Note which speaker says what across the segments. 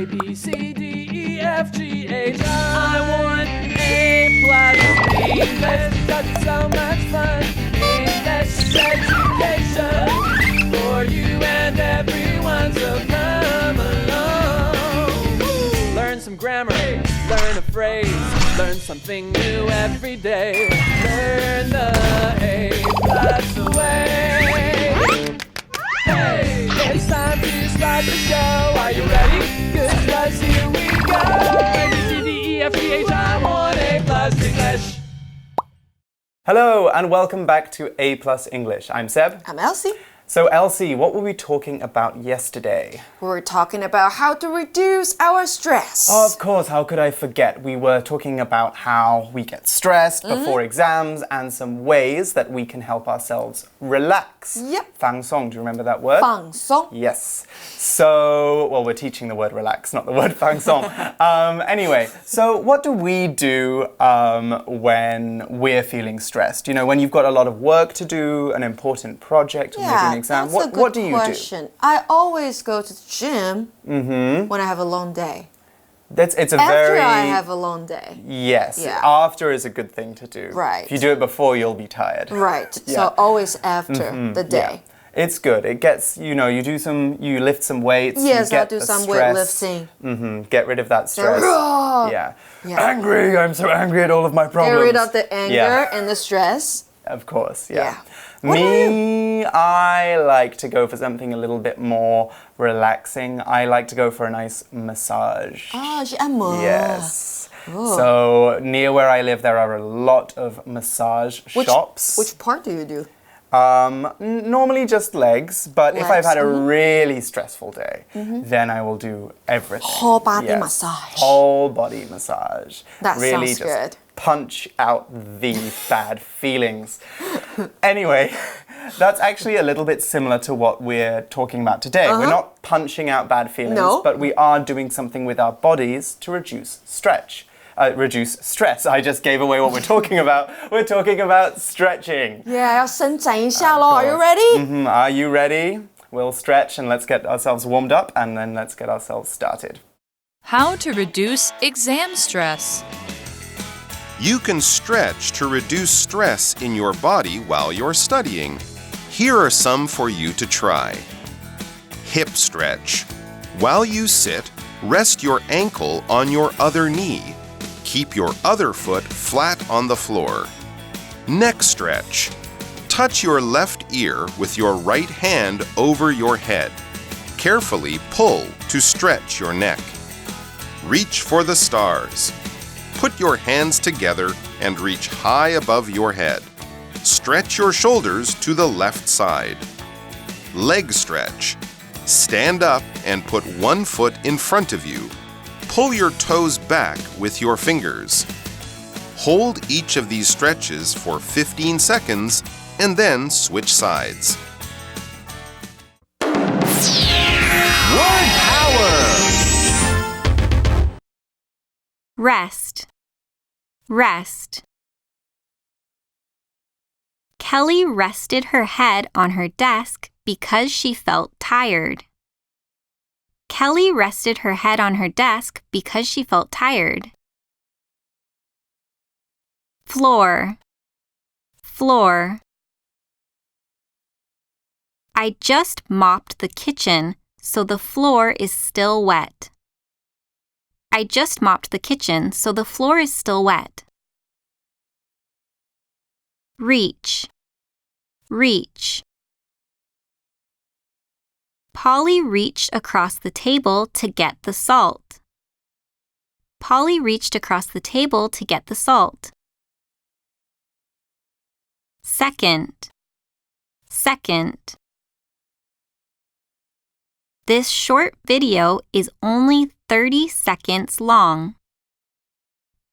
Speaker 1: A, B, C, D, E, F, G, H, I want A+ English because it's so much fun. English education for you and everyone, so come along. Learn some grammar, learn a phrase, learn something new every day. Learn the A+ way. Hey, it's time to start the show. Are you ready? Good, 'cause here we go. A, B, C, D, E, F, G, H, I want A+ English.
Speaker 2: Hello and welcome back to A+ English. I'm Seb.
Speaker 3: I'm Elsie.
Speaker 2: So Elsie, what were we talking about yesterday?
Speaker 3: We were talking about how to reduce our stress.
Speaker 2: Of course, how could I forget? We were talking about how we get stressed before exams and some ways that we can help ourselves relax.
Speaker 3: Yep.
Speaker 2: 放松, do you remember that word?
Speaker 3: 放松.
Speaker 2: Yes. So, well, we're teaching the word relax, not the word 放松. Anyway, so what do we do when we're feeling stressed? You know, when you've got a lot of work to do, an important project, maybe an exam.
Speaker 3: That's a good
Speaker 2: what do you
Speaker 3: question.
Speaker 2: do?
Speaker 3: I always go to the gym when I have a long day.
Speaker 2: It's a
Speaker 3: After
Speaker 2: very...
Speaker 3: I have a long day.
Speaker 2: Yes,
Speaker 3: Yeah.
Speaker 2: After is a good thing to do.
Speaker 3: Right.
Speaker 2: If you do it before, you'll be tired.
Speaker 3: Right.
Speaker 2: Yeah.
Speaker 3: So always after the day.
Speaker 2: Yeah. It's good. It gets, you know, you lift some weights.
Speaker 3: Yes,
Speaker 2: you
Speaker 3: I'll
Speaker 2: get
Speaker 3: do
Speaker 2: the
Speaker 3: some
Speaker 2: stress.
Speaker 3: weightlifting.
Speaker 2: Get rid of that stress. Yeah. Angry, I'm so angry at all of my problems.
Speaker 3: Get rid of the anger and the stress.
Speaker 2: Of course, yeah.
Speaker 3: What about
Speaker 2: Me, I like to go for something a little bit more relaxing. I like to go for a nice massage.
Speaker 3: 去按摩.
Speaker 2: Yes. So near where I live, there are a lot of massage shops.
Speaker 3: Which part do you do?
Speaker 2: Normally just legs, but if I've had a really stressful day, then I will do everything.
Speaker 3: Whole body massage.
Speaker 2: Whole body massage.
Speaker 3: That
Speaker 2: really
Speaker 3: sounds
Speaker 2: just
Speaker 3: good.
Speaker 2: punch out the bad feelings. Anyway, that's actually a little bit similar to what we're talking about today. We're not punching out bad feelings, but we are doing something with our bodies to reduce stress. I just gave away what we're talking about. We're talking about stretching.
Speaker 3: Yeah, 要伸展一下咯. Are you ready?
Speaker 2: Are you ready? We'll stretch and let's get ourselves warmed up and then let's get ourselves started.
Speaker 1: How to reduce exam stress.
Speaker 4: You can stretch to reduce stress in your body while you're studying. Here are some for you to try. Hip stretch. While you sit, rest your ankle on your other knee. Keep your other foot flat on the floor. Neck stretch. Touch your left ear with your right hand over your head. Carefully pull to stretch your neck. Reach for the stars. Put your hands together and reach high above your head. Stretch your shoulders to the left side. Leg stretch. Stand up and put one foot in front of you. Pull your toes back with your fingers. Hold each of these stretches for 15 seconds and then switch sides. Word power!
Speaker 5: Rest. Rest. Kelly rested her head on her desk because she felt tired. Kelly rested her head on her desk because she felt tired. Floor. Floor. I just mopped the kitchen, so the floor is still wet. I just mopped the kitchen, so the floor is still wet. Reach. Reach. Polly reached across the table to get the salt. Polly reached across the table to get the salt. Second. Second. This short video is only 30 seconds long.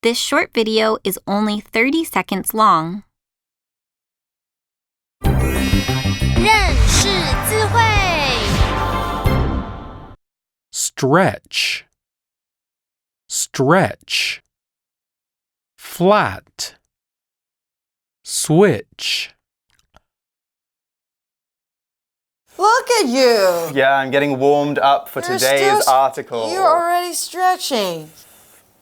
Speaker 5: This short video is only 30 seconds long.
Speaker 6: 认识字汇
Speaker 7: Stretch. Stretch. Flat. Switch.
Speaker 3: Look at you.
Speaker 2: Yeah, I'm getting warmed up for today's article.
Speaker 3: You're already stretching.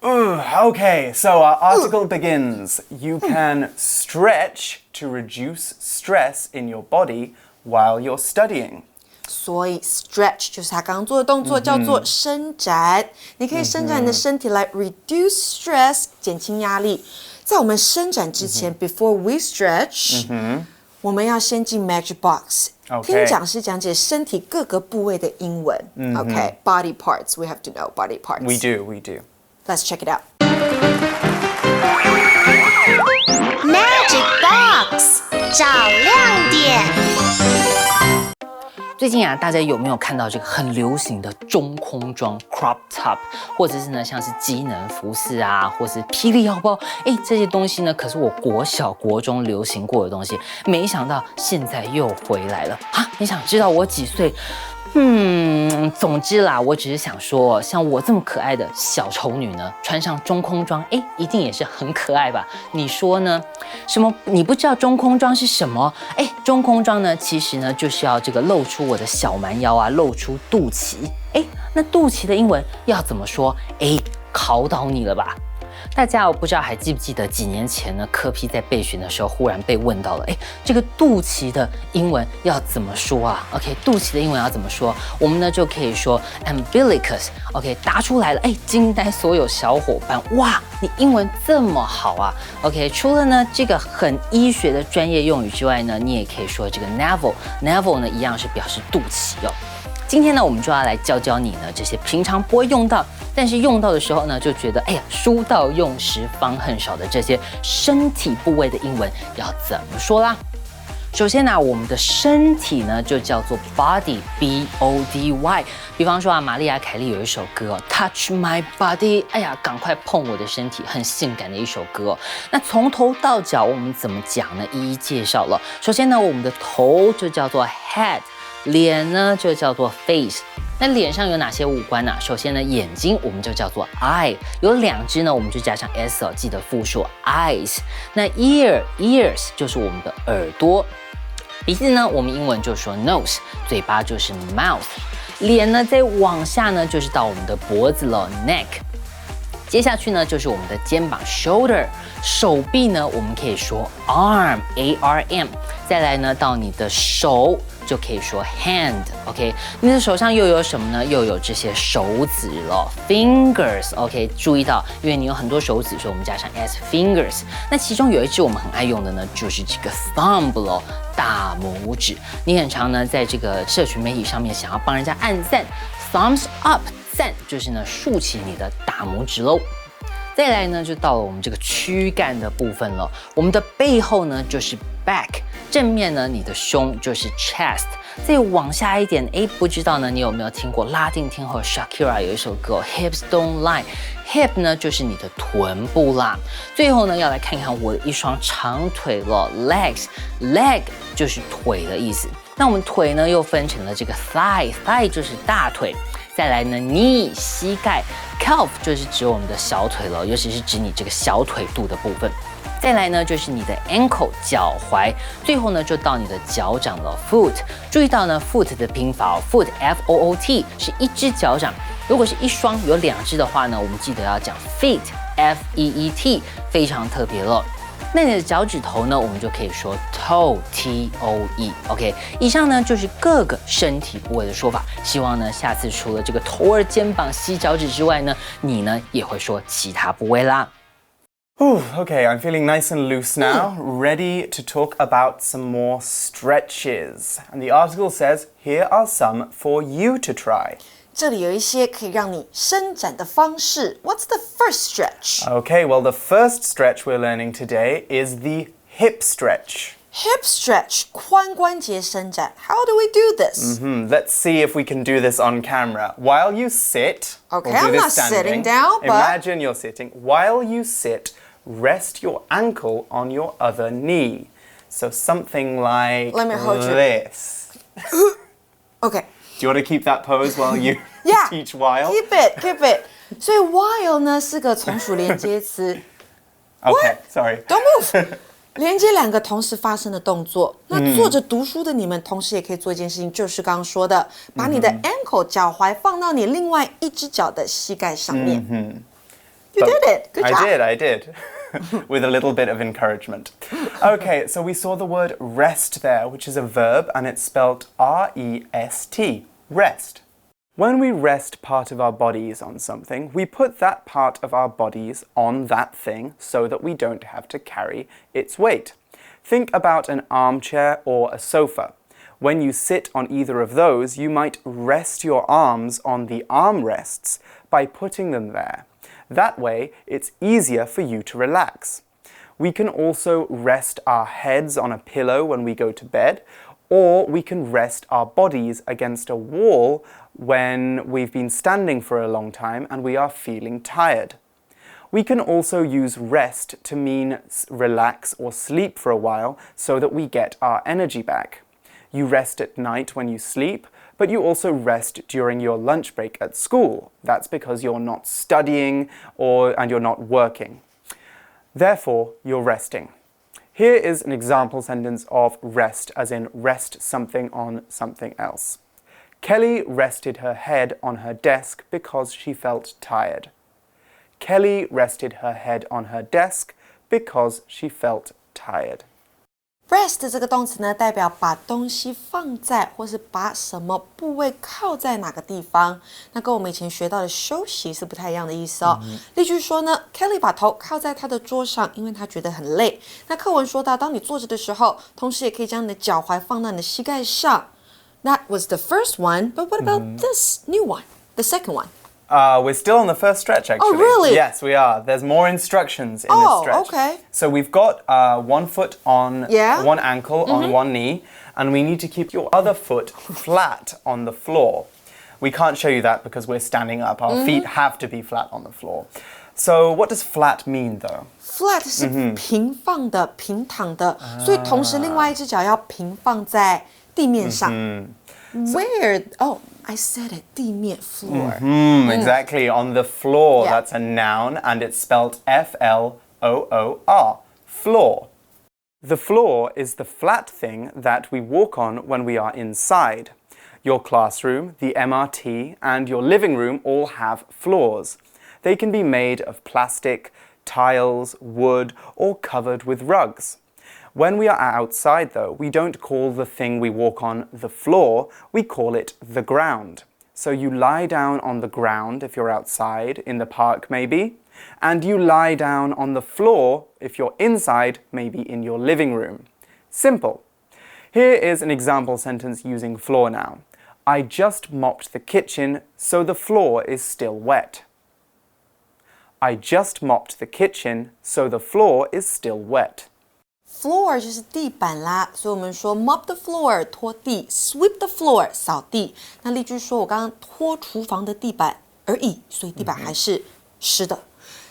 Speaker 2: Okay, so our article begins. You can stretch to reduce stress in your body while you're studying.
Speaker 3: 所以 stretch 就是他刚刚做的动作，叫做伸展。你可以伸展你的身体来 reduce stress， 减轻压力。在我们伸展之前，before we stretch，我们要先进 Magic Box， 听讲师讲解身体各个部位的英文。Okay, body parts. We have to know body parts.
Speaker 2: We do.
Speaker 3: Let's check it out.
Speaker 6: Magic Box 找亮点。
Speaker 8: 最近啊，大家有没有看到这个很流行的中空装 crop top， 或者是呢像是机能服饰啊，或是霹雳腰包？这些东西呢，可是我国小国中流行过的东西，没想到现在又回来了啊！你想知道我几岁？总之啦，我只是想说，像我这么可爱的小丑女呢，穿上中空装，一定也是很可爱吧？你说呢？什么？你不知道中空装是什么？中空装呢，其实呢就是要这个露出我的小蛮腰啊，露出肚脐。那肚脐的英文要怎么说？考倒你了吧？大家不知道还记不记得几年前呢，科批在备选的时候忽然被问到了，这个肚脐的英文要怎么说啊 ？OK， 肚脐的英文要怎么说？我们呢就可以说 umbilicus。OK， 答出来了，惊呆所有小伙伴！哇，你英文这么好啊 ！OK， 除了呢这个很医学的专业用语之外呢，你也可以说这个 navel 呢一样是表示肚脐哦。今天呢，我们就要来教教你呢这些平常不会用到，但是用到的时候呢，就觉得书到用时方恨少的这些身体部位的英文要怎么说啦？首先呢，我们的身体呢就叫做 body B-O-D-Y。比方说啊，玛丽亚凯莉有一首歌 Touch My Body， 赶快碰我的身体，很性感的一首歌。那从头到脚我们怎么讲呢？一一介绍了。首先呢，我们的头就叫做 head。脸呢就叫做 face， 那脸上有哪些五官呢？首先呢，眼睛我们就叫做 eye， 有两只呢，我们就加上 s 记得复数 eyes。那 ears 就是我们的耳朵，鼻子呢，我们英文就说 nose， 嘴巴就是 mouth。脸呢，再往下呢，就是到我们的脖子了 neck。接下去呢，就是我们的肩膀 shoulder， 手臂呢，我们可以说 arm A-R-M。再来呢，到你的手就可以说 hand。OK， 你的手上又有什么呢？又有这些手指了 fingers。OK， 注意到，因为你有很多手指，所以我们加上 s fingers。那其中有一只我们很爱用的呢，就是这个 thumb 咯，大拇指。你很常呢，在这个社群媒体上面想要帮人家按赞 ，thumbs up。赞就是呢，竖起你的大拇指喽。再来呢，就到了我们这个躯干的部分了。我们的背后呢就是 back， 正面呢你的胸就是 chest。再往下一点，不知道呢你有没有听过拉丁天后 Shakira 有一首歌 Hips Don't Lie。Hip 呢就是你的臀部啦。最后呢要来看看我的一双长腿了 legs，leg 就是腿的意思。那我们腿呢又分成了这个 thigh 就是大腿。再来呢 knee 膝盖 calf 就是指我们的小腿了，尤其是指你这个小腿肚的部分。再来呢就是你的 ankle 脚踝，最后呢就到你的脚掌了 foot。注意到呢 foot 的拼法foot F-O-O-T 是一只脚掌，如果是一双有两只的话呢，我们记得要讲 feet F-E-E-T， 非常特别了。那你的脚趾头呢，我们就可以说 toe T-O-E。OK， 以上呢就是各个身体部位的说法。希望呢下次除了这个头儿、肩膀、膝脚趾之外呢，你呢也会说其他部位啦。
Speaker 2: Okay, I'm feeling nice and loose now, ready to talk about some more stretches. And the article says, here are some for you to try.
Speaker 3: 这里有一些可以让你伸展的方式。What's the first stretch?
Speaker 2: Okay, well, the first stretch we're learning today is the hip stretch.
Speaker 3: Hip stretch, 髋关节伸展。How do we do this?
Speaker 2: Let's see if we can do this on camera. While you sit,
Speaker 3: Okay,
Speaker 2: we'll do
Speaker 3: I'm
Speaker 2: this
Speaker 3: not
Speaker 2: standing.
Speaker 3: sitting down, but...
Speaker 2: Imagine you're sitting. While you sit, rest your ankle on your other knee. So something like
Speaker 3: Let me hold you.
Speaker 2: this.
Speaker 3: Okay.
Speaker 2: Do you want to keep that pose while you
Speaker 3: Yeah,
Speaker 2: teach while?
Speaker 3: keep it. 所以 while 呢是个从属连接词。
Speaker 2: Okay, sorry.
Speaker 3: Don't move. 连接两个同时发生的动作。那坐着读书的你们，同时也可以做一件事情，就是刚刚说的，把你的 ankle 脚踝放到你另外一只脚的膝盖上面。You did it. Good job.
Speaker 2: I did. With a little bit of encouragement. Okay, so we saw the word rest there, which is a verb, and it's spelled R-E-S-T. Rest. When we rest part of our bodies on something, we put that part of our bodies on that thing so that we don't have to carry its weight. Think about an armchair or a sofa. When you sit on either of those, you might rest your arms on the armrests by putting them there. That way, it's easier for you to relax. We can also rest our heads on a pillow when we go to bed, or we can rest our bodies against a wall when we've been standing for a long time and we are feeling tired. We can also use rest to mean relax or sleep for a while so that we get our energy back. You rest at night when you sleep, but you also rest during your lunch break at school. That's because you're not studying and you're not working. Therefore, you're resting. Here is an example sentence of rest, as in rest something on something else. Kelly rested her head on her desk because she felt tired. Kelly rested her head on her desk because she felt tired.
Speaker 3: Rest 这个动词呢，代表把东西放在或是把什么部位靠在哪个地方。那跟我们以前学到的休息是不太一样的意思哦。例句说呢 ，Kelly 把头靠在她的桌上，因为她觉得很累。那课文说到，当你坐着的时候，同时也可以将你的脚踝放到你的膝盖上。That was the first one, but what about this new one, the second one?
Speaker 2: We're still on the first stretch, actually.
Speaker 3: Oh, really?
Speaker 2: Yes, we are. There's more instructions in this stretch.
Speaker 3: Oh, okay.
Speaker 2: So we've got one foot on one ankle on one knee, and we need to keep your other foot flat on the floor. We can't show you that because we're standing up. Our feet have to be flat on the floor. So what does flat mean, though?
Speaker 3: Flat 是平放的、平躺的，所以同时另外一只脚要平放在地面上。Where? Oh, I said it. 地面 floor.
Speaker 2: Exactly. On the floor.
Speaker 3: Yeah.
Speaker 2: That's a noun, and it's spelled F-L-O-O-R. Floor. The floor is the flat thing that we walk on when we are inside. Your classroom, the MRT, and your living room all have floors. They can be made of plastic, tiles, wood, or covered with rugs. When we are outside, though, we don't call the thing we walk on the floor, we call it the ground. So you lie down on the ground if you're outside, in the park maybe, and you lie down on the floor if you're inside, maybe in your living room. Simple. Here is an example sentence using floor now. I just mopped the kitchen, so the floor is still wet. I just mopped the kitchen, so the floor is still wet.
Speaker 3: Floor 就是地板啦，所以我们说 mop the floor 拖地 ，sweep the floor 扫地。那例句说我刚刚拖厨房的地板而已，所以地板还是湿的。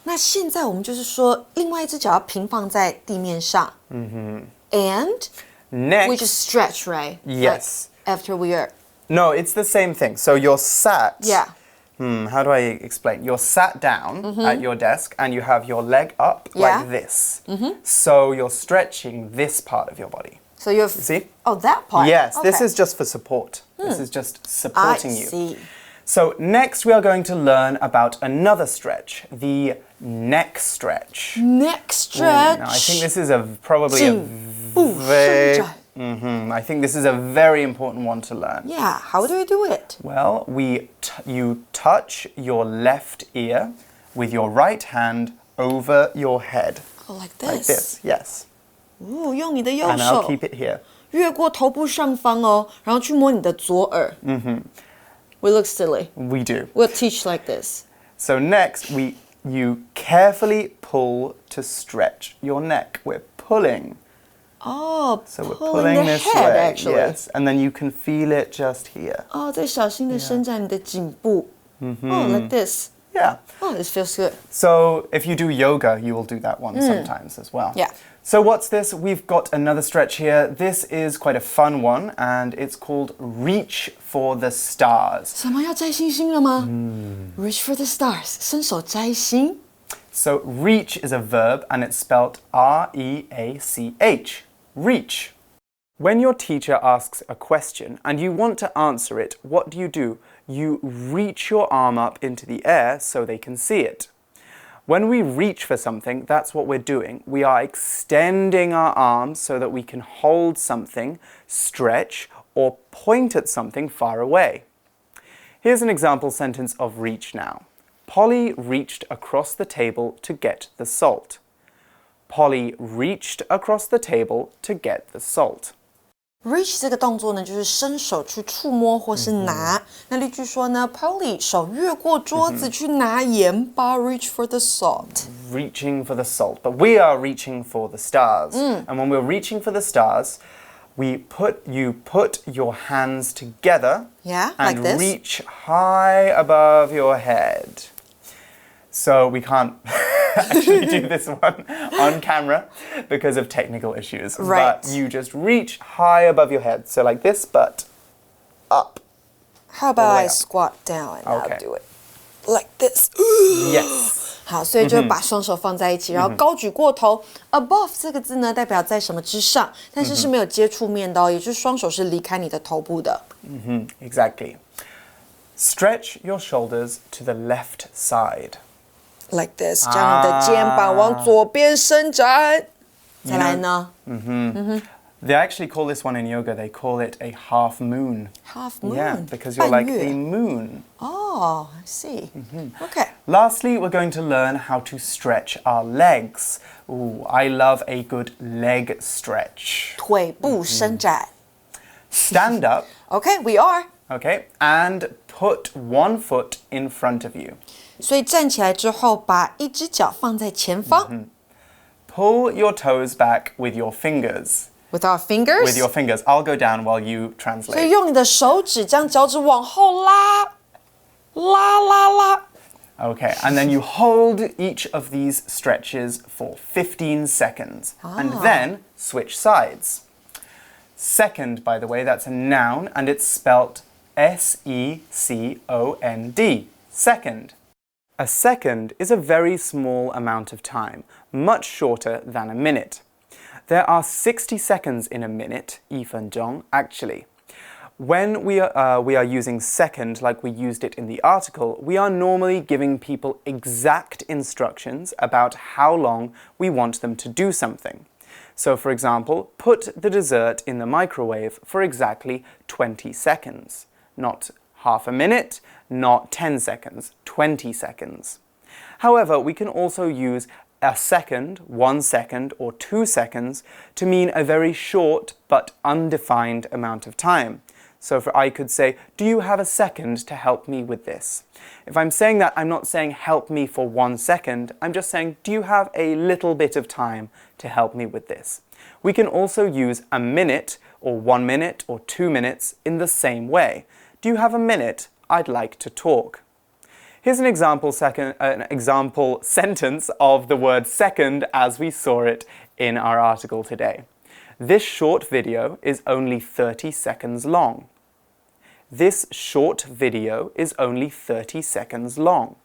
Speaker 3: 那现在我们就是说，另外一只脚要平放在地面上。And
Speaker 2: Next.
Speaker 3: we just stretch, right?
Speaker 2: Yes.
Speaker 3: Like after we are.
Speaker 2: No, it's the same thing. So you're sat.
Speaker 3: Yeah.
Speaker 2: How do I explain? You're sat down at your desk and you have your leg up like this. So you're stretching this part of your body.
Speaker 3: So you're.
Speaker 2: See?
Speaker 3: Oh, that part.
Speaker 2: Yes,
Speaker 3: okay.
Speaker 2: this is just for support. This is just supporting
Speaker 3: I
Speaker 2: you.
Speaker 3: see.
Speaker 2: So next we are going to learn about another stretch, the neck stretch.
Speaker 3: Neck stretch.
Speaker 2: Now, I think this is probably a I think this is a very important one to learn.
Speaker 3: Yeah, how do we do it?
Speaker 2: Well, you touch your left ear with your right hand over your head.
Speaker 3: Oh, like this.
Speaker 2: Like this, yes.
Speaker 3: 用你的右
Speaker 2: And I'll
Speaker 3: 手
Speaker 2: keep it here.
Speaker 3: 越过头部上方哦，然后去摸你的左耳。We look silly.
Speaker 2: We do.
Speaker 3: We'll teach like this.
Speaker 2: So next, you carefully pull to stretch your neck. We're pulling.
Speaker 3: Oh,
Speaker 2: So we're
Speaker 3: pulling
Speaker 2: pulling
Speaker 3: the
Speaker 2: this
Speaker 3: head,
Speaker 2: way.
Speaker 3: actually.
Speaker 2: Yes, and then you can feel it just here.
Speaker 3: 哦，再小心的伸展你的颈部。Oh, like this.
Speaker 2: Yeah.
Speaker 3: Oh, this feels good.
Speaker 2: So if you do yoga, you will do that one sometimes as well.
Speaker 3: Yeah.
Speaker 2: So what's this? We've got another stretch here. This is quite a fun one, and it's called Reach for the Stars.
Speaker 3: 什么要摘星星了吗？Reach for the stars，伸手摘星。
Speaker 2: So reach is a verb and it's spelled R-E-A-C-H. Reach. When your teacher asks a question and you want to answer it, what do? You reach your arm up into the air so they can see it. When we reach for something, that's what we're doing. We are extending our arms so that we can hold something, stretch, or point at something far away. Here's an example sentence of reach now. Polly reached across the table to get the salt. Polly reached across the table to get the salt.
Speaker 3: Reach 这个动作呢，就是伸手去触摸或是拿。那例句说呢 ，Polly 手越过桌子去拿盐巴 ，reach for the salt.
Speaker 2: Reaching for the salt, but we are reaching for the stars. And when we're reaching for the stars, you put your hands together
Speaker 3: Yeah,
Speaker 2: and
Speaker 3: like this.
Speaker 2: reach high above your head. So we can't actually do this one on camera because of technical issues.
Speaker 3: Right.
Speaker 2: But you just reach high above your head. So like this, but up.
Speaker 3: How about
Speaker 2: All the way
Speaker 3: I
Speaker 2: up.
Speaker 3: squat down and
Speaker 2: Okay.
Speaker 3: I'll do it like this.
Speaker 2: Yes.
Speaker 3: 好，所以就把双手放在一起，然后高举过头。Above 这个字呢，代表在什么之上，但是是没有接触面的哦，也就是双手是离开你的头部的。
Speaker 2: Exactly. Stretch your shoulders to the left side.
Speaker 3: Like this，将你的肩膀往左边伸展。再来呢
Speaker 2: They actually call this one in yoga, they call it a half moon.
Speaker 3: Half moon.
Speaker 2: Yeah, because you're like
Speaker 3: 半月
Speaker 2: a moon.
Speaker 3: Oh, I see. Okay.
Speaker 2: Lastly, we're going to learn how to stretch our legs. Ooh, I love a good leg stretch.
Speaker 3: 腿部伸展。
Speaker 2: Stand up,
Speaker 3: Okay, we are.
Speaker 2: okay, and put one foot in front of you.
Speaker 3: 所以站起来之后，把一只脚放在前方。
Speaker 2: Pull your toes back with your fingers.
Speaker 3: With our fingers.
Speaker 2: With your fingers. I'll go down while you
Speaker 3: 所以
Speaker 2: translate.
Speaker 3: 用你的手指将脚趾往后拉，拉拉拉。
Speaker 2: Okay, and then you hold each of these stretches for 15 seconds. And then switch sides. Second, by the way, that's a noun and it's spelt S-E-C-O-N-D. Second. A second is a very small amount of time, much shorter than a minute. There are 60 seconds in a minute, 1分钟, actually. When we are using second like we used it in the article, we are normally giving people exact instructions about how long we want them to do something. So for example, put the dessert in the microwave for exactly 20 seconds. Not half a minute, not 10 seconds, 20 seconds. However, we can also use a second, 1 second, or 2 seconds to mean a very short but undefined amount of time. So I could say, do you have a second to help me with this? If I'm saying that, I'm not saying help me for 1 second, I'm just saying, do you have a little bit of time to help me with this? We can also use a minute, or 1 minute, or 2 minutes in the same way. Do you have a minute? I'd like to talk. Here's an example sentence of the word second as we saw it in our article today. This short video is only 30 seconds long. This short video is only 30 seconds long.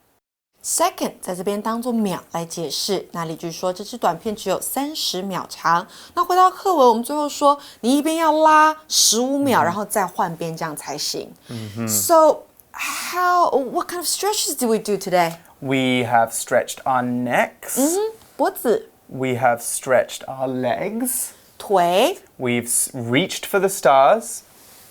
Speaker 3: Second 在这边当作秒来解释。那例句说这支短片只有30秒长。那回到课文，我们最后说你一边要拉15秒，然后再换边，这样才行。So what kind of stretches do we do today?
Speaker 2: We have stretched our necks.
Speaker 3: 脖子、
Speaker 2: We have stretched our legs.
Speaker 3: 腿，
Speaker 2: We've reached for the stars.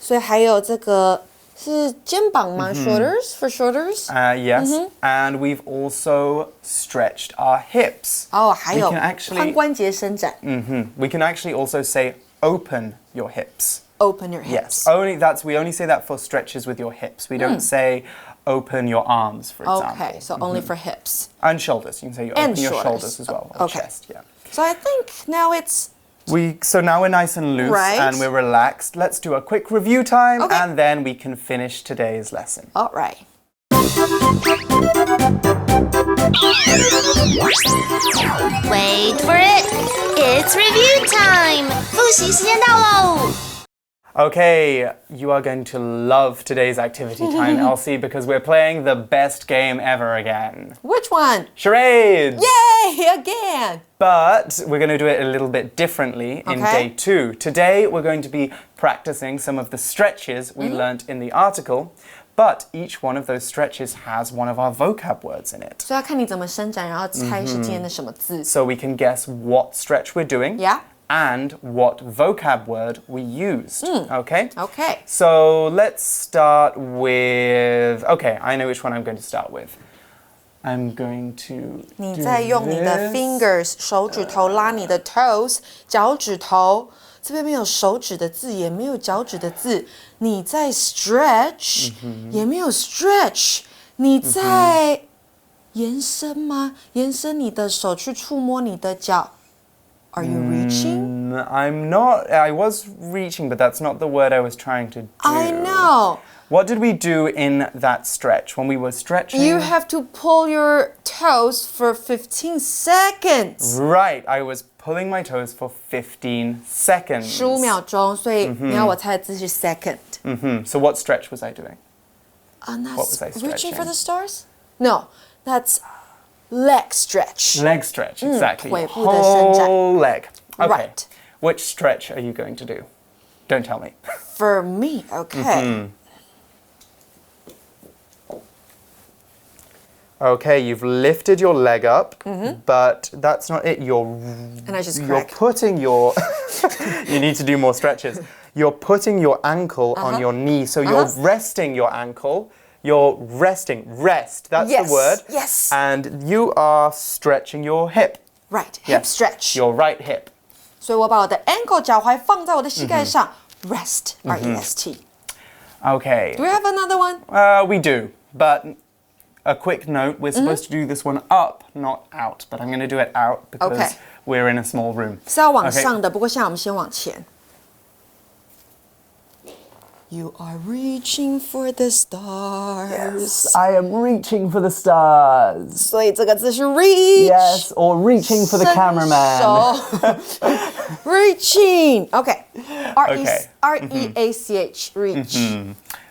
Speaker 3: 所以还有这个是肩膀吗？Shoulders for shoulders.
Speaker 2: Yes. And we've also stretched our hips.
Speaker 3: 哦，还有
Speaker 2: We can actually-
Speaker 3: 髋关节伸展。
Speaker 2: We can actually also say open your hips.
Speaker 3: Open your
Speaker 2: Yes.
Speaker 3: hips.
Speaker 2: We only say that for stretches with your hips. We don't say open your arms, for example.
Speaker 3: Okay, so only for hips.
Speaker 2: And shoulders. You can say you
Speaker 3: And
Speaker 2: open your
Speaker 3: shoulders.
Speaker 2: shoulders as well. Or
Speaker 3: Okay.
Speaker 2: chest, yeah.
Speaker 3: So I think now it's
Speaker 2: So now we're nice and loose
Speaker 3: Right.
Speaker 2: and we're relaxed. Let's do a quick review time
Speaker 3: Okay.
Speaker 2: and then we can finish today's lesson.
Speaker 3: all right.
Speaker 6: Wait for it. It's review time. 复习时间到喽。
Speaker 2: Okay, you are going to love today's activity time, Elsie, because we're playing the best game ever again.
Speaker 3: Which one?
Speaker 2: Charades!
Speaker 3: Yay! Again!
Speaker 2: But we're going to do it a little bit differently in day 2. Today, we're going to be practicing some of the stretches we learnt in the article, but each one of those stretches has one of our vocab words in it.
Speaker 3: 所以要看你怎么伸展，然后猜是今天的什么字。
Speaker 2: So we can guess what stretch we're doing.
Speaker 3: Yeah.
Speaker 2: And what vocab word we used. Okay?
Speaker 3: Okay.
Speaker 2: So let's start with... Okay, I know which one I'm going to start with. I'm going to
Speaker 3: 你在用你的 fingers 手指头拉你的 toes 脚趾头，这边没有手指的字，也没有脚趾的字。你在 stretch，也没有 stretch。你在延伸吗？延伸你的手去触摸你的脚。Are you reaching?
Speaker 2: I'm not. I was reaching, but that's not the word I was trying to do.
Speaker 3: I know.
Speaker 2: What did we do in that stretch when we were stretching?
Speaker 3: You have to pull your toes for 15 seconds.
Speaker 2: Right, I was pulling my toes for 15 seconds.
Speaker 3: 15秒钟，所以你要我猜的字是 second.
Speaker 2: So what stretch was I doing?
Speaker 3: That's
Speaker 2: What was I
Speaker 3: reaching for
Speaker 2: stretching?
Speaker 3: the stars? No, that's leg stretch.
Speaker 2: Leg stretch, exactly.
Speaker 3: 腿部的伸展。
Speaker 2: Whole leg. Okay.
Speaker 3: Right.
Speaker 2: Which stretch are you going to do? Don't tell me.
Speaker 3: For me, okay.
Speaker 2: Okay, you've lifted your leg up, but that's not it.
Speaker 3: And I just
Speaker 2: You're
Speaker 3: crack.
Speaker 2: putting your... You need to do more stretches. You're putting your ankle on your knee, so you're resting your ankle. You're resting. Rest, that's the word.
Speaker 3: Yes.
Speaker 2: And you are stretching your hip.
Speaker 3: Right, hip stretch.
Speaker 2: Your right hip.
Speaker 3: 所以我把我的 ankle 脚踝放在我的膝盖上 rest, R-E-S-T.
Speaker 2: Okay.
Speaker 3: Do we have another one?
Speaker 2: We do, but a quick note, we're supposed to do this one up, not out, but I'm going to do it out because
Speaker 3: Okay.
Speaker 2: we're in a small room.
Speaker 3: 是要往上的，不过现在我们先往前。You are reaching for the stars.
Speaker 2: I am reaching for the stars.
Speaker 3: 所以这个字是 reach.
Speaker 2: Yes, or reaching for the
Speaker 3: 伸
Speaker 2: cameraman.
Speaker 3: 手 reaching. Okay.
Speaker 2: Okay.
Speaker 3: R-E-A-C-H. Reach.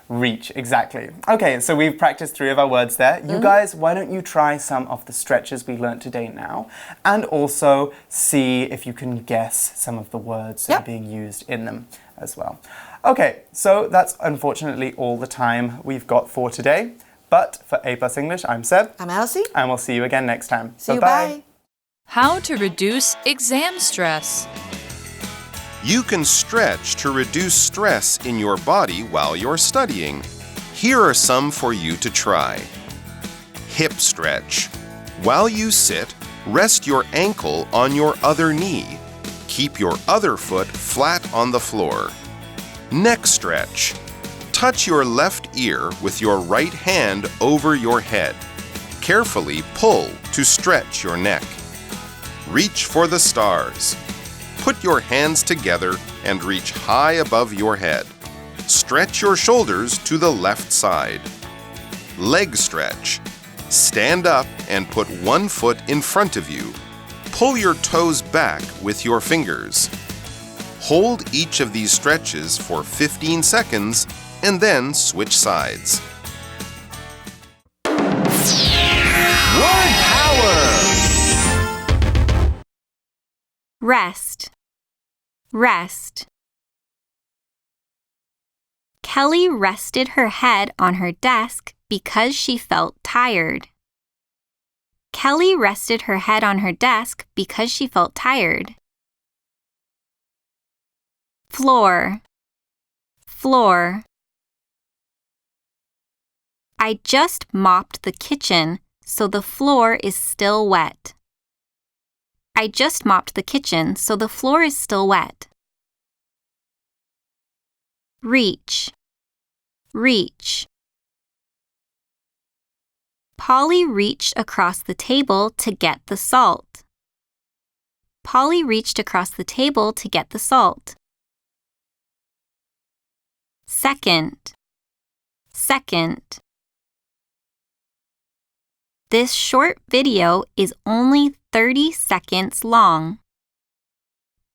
Speaker 2: Reach, exactly. Okay, so we've practiced 3 of our words there. You guys, why don't you try some of the stretches we learnt today now, and also see if you can guess some of the words that are being used in them as well. Okay, so that's unfortunately all the time we've got for today. But for A+ English, I'm Seb.
Speaker 3: I'm Elsie.
Speaker 2: And we'll see you again next time.
Speaker 3: See you. Bye.
Speaker 9: How to reduce exam stress.
Speaker 4: You can stretch to reduce stress in your body while you're studying. Here are some for you to try. Hip stretch. While you sit, rest your ankle on your other knee. Keep your other foot flat on the floor. Neck stretch. Touch your left ear with your right hand over your head. Carefully pull to stretch your neck. Reach for the stars. Put your hands together and reach high above your head. Stretch your shoulders to the left side. Leg stretch. Stand up and put one foot in front of you. Pull your toes back with your fingers. Hold each of these stretches for 15 seconds and then switch sides.
Speaker 2: Word power!
Speaker 5: Rest. Rest. Kelly rested her head on her desk because she felt tired. Kelly rested her head on her desk because she felt tired. Floor. Floor. I just mopped the kitchen, so the floor is still wet. I just mopped the kitchen, so the floor is still wet. Reach. Reach. Polly reached across the table to get the salt. Polly reached across the table to get the salt. Second. Second. This short video is only 30 seconds long.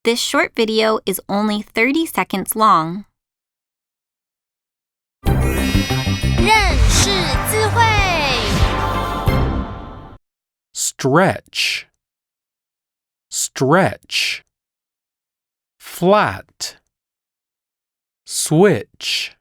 Speaker 5: This short video is only 30 seconds long.
Speaker 7: stretch, stretch, flat, switch,